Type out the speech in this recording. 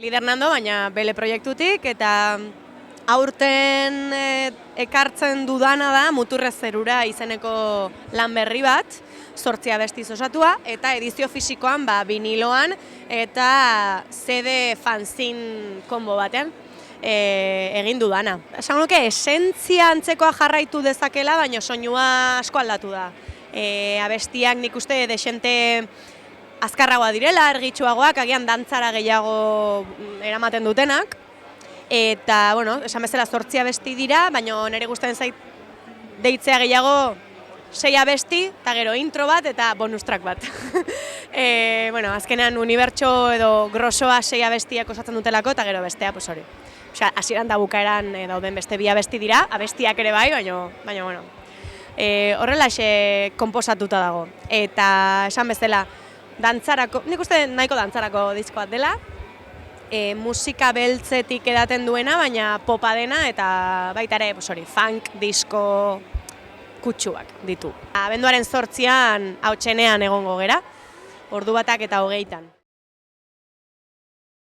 Lidernando, baina bele proiektutik, eta aurten ekartzen dudana da Muturrez zerura izeneko lan berri bat, 8 abestiz osatua, eta edizio fisikoan biniloan eta CD fanzine konbo batean egin dudana. Esan nuke, esentzia antzekoa jarraitu dezakela, baina soinua asko aldatu da. Abestiak nik uste desente azkarragoa direla, ergitsuagoak, agian dantzara gehiago eramaten dutenak. Eta, bueno, esan bezala 8 abesti dira, baina nire gustatzen zait deitzea gehiago 6 abesti, eta gero intro bat eta bonus track bat. Bueno, azkenean unibertso edo grosoa 6 abestiak osatzen dutelako, eta gero bestea, pues hori. Osea, hasieran eta bukaeran dauden beste 2 abesti dira, abestiak ere bai, baina bueno. Horrelaxe konposatuta dago. Eta esan bezala, dantzarako, nik uste nahiko dantzarako disko bat dela, musika beltzetik edaten duena, baina popa dena, eta baita ere, funk, disko kutsuak ditu. Abenduaren 8an hautsenean egongo gera, ordu batak eta 20an.